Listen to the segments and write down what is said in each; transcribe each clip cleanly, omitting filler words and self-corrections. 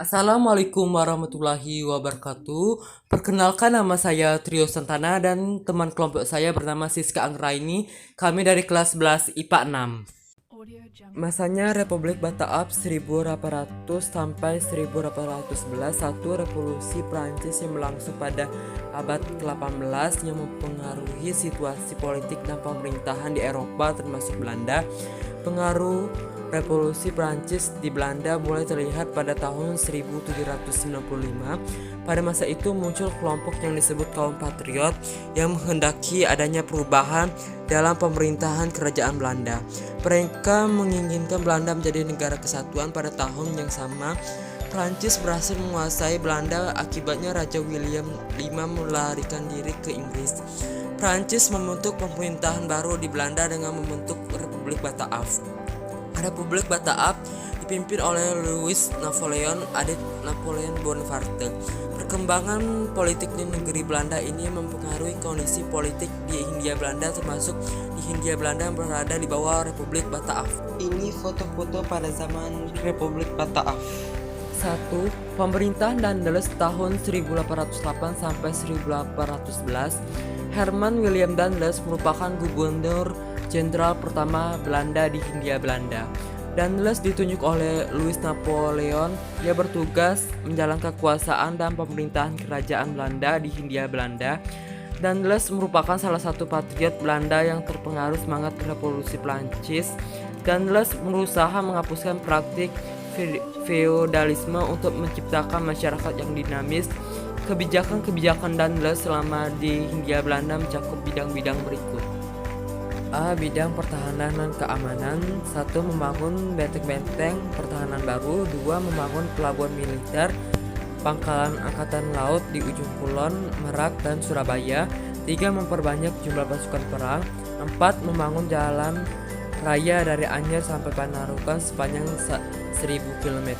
Assalamualaikum warahmatullahi wabarakatuh. Perkenalkan, nama saya Trio Santana dan teman kelompok saya bernama Siska Anggraini. Kami dari kelas 11 IPA 6. Masanya Republik Batak 1800 sampai 1811, satu revolusi Prancis yang berlangsung pada abad ke-18 yang mempengaruhi situasi politik dan pemerintahan di Eropa termasuk Belanda. Pengaruh revolusi Prancis di Belanda mulai terlihat pada tahun 1795. Pada masa itu muncul kelompok yang disebut kaum patriot yang menghendaki adanya perubahan dalam pemerintahan kerajaan Belanda. Mereka menginginkan Belanda menjadi negara kesatuan. Pada tahun yang sama, Prancis berhasil menguasai Belanda, akibatnya Raja William V melarikan diri ke Inggris. Prancis membentuk pemerintahan baru di Belanda dengan membentuk Republik Batak. Republik Batak dipimpin oleh Louis Napoleon, adik Napoleon Bonaparte. Perkembangan politik di negeri Belanda ini mempengaruhi kondisi politik di Hindia Belanda, termasuk di Hindia Belanda yang berada di bawah Republik Batak. Ini foto-foto pada zaman Republik Batak. 1. Pemerintahan Daendels tahun 1808 sampai 1811. Herman William Daendels merupakan gubernur jenderal pertama Belanda di Hindia Belanda. Daendels ditunjuk oleh Louis Napoleon. Ia bertugas menjalankan kekuasaan dan pemerintahan kerajaan Belanda di Hindia Belanda. Daendels merupakan salah satu patriot Belanda yang terpengaruh semangat revolusi Prancis. Daendels berusaha menghapuskan praktik feodalisme untuk menciptakan masyarakat yang dinamis. Kebijakan-kebijakan Daendels selama di Hindia Belanda mencakup bidang-bidang berikut. A. Bidang pertahanan dan keamanan. 1. Membangun benteng-benteng pertahanan baru. 2. Membangun pelabuhan militer, pangkalan angkatan laut di ujung kulon, Merak, dan Surabaya. 3. Memperbanyak jumlah pasukan perang. 4. Membangun jalan raya dari Anyer sampai Panarukan sepanjang 1000 km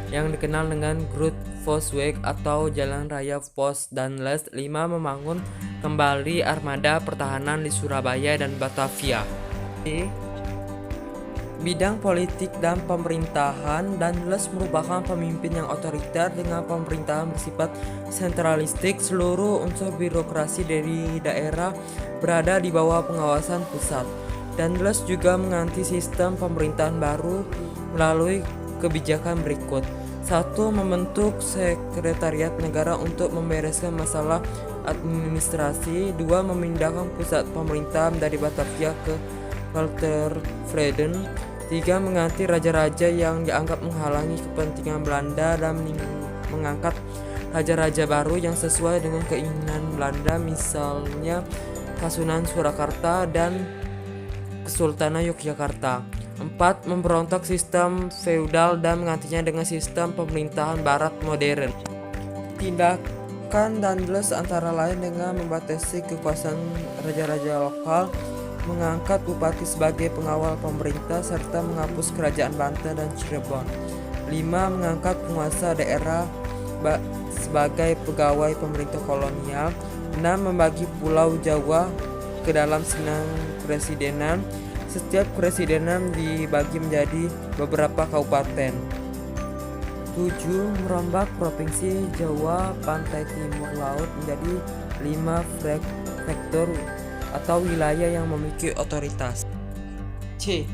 yang dikenal dengan Groot Postweg atau Jalan Raya Pos Daendels. 5. Membangun kembali armada pertahanan di Surabaya dan Batavia. Bidang politik dan pemerintahan. Daendels merupakan pemimpin yang otoriter dengan pemerintahan bersifat sentralistik. Seluruh unsur birokrasi dari daerah berada di bawah pengawasan pusat. Daendels juga mengganti sistem pemerintahan baru melalui kebijakan berikut. 1. Membentuk sekretariat negara untuk membereskan masalah administrasi. 2. Memindahkan pusat pemerintahan dari Batavia ke Waltervreden. 3. Mengganti raja-raja yang dianggap menghalangi kepentingan Belanda dan mengangkat raja-raja baru yang sesuai dengan keinginan Belanda, misalnya Kasunan Surakarta dan Kesultanan Yogyakarta. 4. Memberontak sistem feudal dan menggantinya dengan sistem pemerintahan barat modern. Tindakan Daendels antara lain dengan membatasi kekuasaan raja-raja lokal, mengangkat bupati sebagai pengawal pemerintah, serta menghapus kerajaan Banten dan Cirebon. 5. Mengangkat penguasa daerah sebagai pegawai pemerintah kolonial. 6. Membagi Pulau Jawa ke dalam 9 presidenan. Setiap presidenan dibagi menjadi beberapa kabupaten. 7. Merombak provinsi Jawa Pantai Timur Laut menjadi 5 prefektur atau wilayah yang memiliki otoritas. C.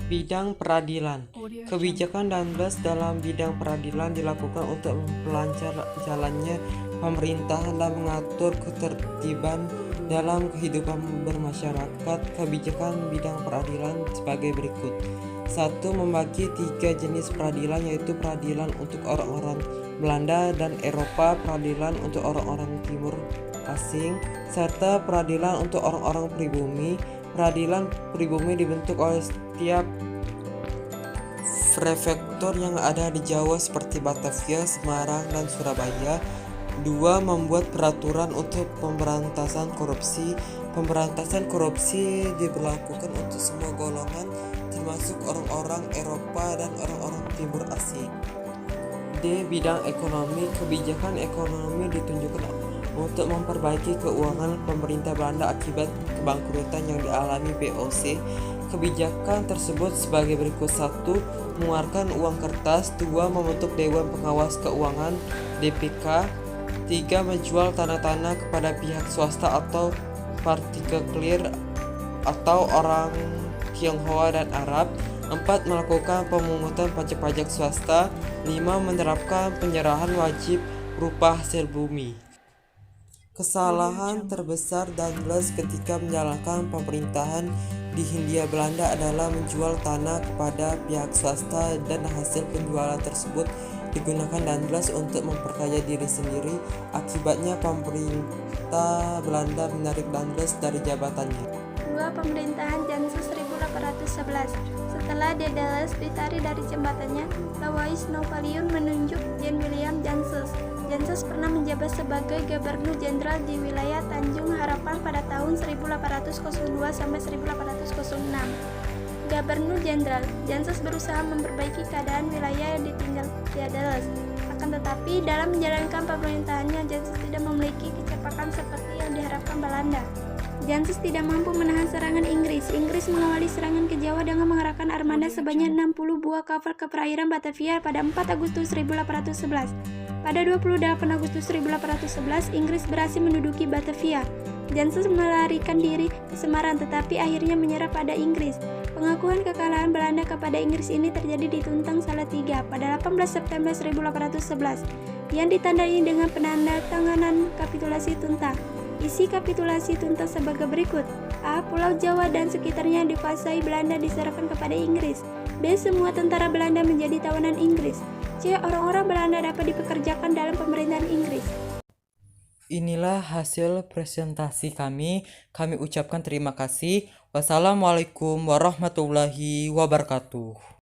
Bidang peradilan. Kebijakan Daendels dalam bidang peradilan dilakukan untuk memperlancar jalannya pemerintahan dan mengatur ketertiban dalam kehidupan bermasyarakat. Kebijakan bidang peradilan sebagai berikut. 1. Membagi 3 jenis peradilan, yaitu peradilan untuk orang-orang Belanda dan Eropa, peradilan untuk orang-orang timur asing, serta peradilan untuk orang-orang pribumi. Peradilan pribumi dibentuk oleh setiap prefektur yang ada di Jawa seperti Batavia, Semarang, dan Surabaya. 2. Membuat peraturan untuk pemberantasan korupsi. Pemberantasan korupsi diberlakukan untuk semua golongan, termasuk orang-orang Eropa dan orang-orang timur asing. D. Bidang ekonomi. Kebijakan ekonomi ditunjukkan Untuk memperbaiki keuangan pemerintah Belanda akibat kebangkrutan yang dialami BOC, kebijakan tersebut sebagai berikut: 1. Mengeluarkan uang kertas. 2. Membentuk Dewan Pengawas Keuangan (DPK). 3. Menjual tanah-tanah kepada pihak swasta atau partikulir atau orang Tionghoa dan Arab. 4. Melakukan pemungutan pajak-pajak swasta. 5. Menerapkan penyerahan wajib berupa hasil bumi. Kesalahan terbesar Daendels ketika menjalankan pemerintahan di Hindia Belanda adalah menjual tanah kepada pihak swasta, dan hasil penjualan tersebut digunakan Daendels untuk memperkaya diri sendiri. Akibatnya pemerintah Belanda menarik Daendels dari jabatannya. 2. Pemerintahan Jansen 1811. Setelah Daendels ditarik dari jabatannya, Louis Napoleon menunjuk Jan William Jansen. Jansen pernah menjabat sebagai Gubernur Jenderal di wilayah Tanjung Harapan pada tahun 1802 sampai 1806. Gubernur Jenderal Jansen berusaha memperbaiki keadaan wilayah yang ditinggal Daendels. Akan tetapi, dalam menjalankan pemerintahannya, Jansen tidak memiliki kecepatan seperti yang diharapkan Belanda. Jansen tidak mampu menahan serangan Inggris. Inggris mengawali serangan ke Jawa dengan mengerahkan armada sebanyak 60 buah kapal ke perairan Batavia pada 4 Agustus 1811. Pada 28 Agustus 1811, Inggris berhasil menduduki Batavia. Jansen melarikan diri ke Semarang, tetapi akhirnya menyerah pada Inggris. Pengakuan kekalahan Belanda kepada Inggris ini terjadi di Tuntang Salatiga pada 18 September 1811, yang ditandai dengan penandatanganan kapitulasi Tuntang. Isi kapitulasi Tuntang sebagai berikut: A. Pulau Jawa dan sekitarnya dikuasai Belanda diserahkan kepada Inggris. B. Semua tentara Belanda menjadi tawanan Inggris. C. Orang-orang Belanda dapat dipekerjakan dalam pemerintahan Inggris. Inilah hasil presentasi kami. Kami ucapkan terima kasih. Wassalamualaikum warahmatullahi wabarakatuh.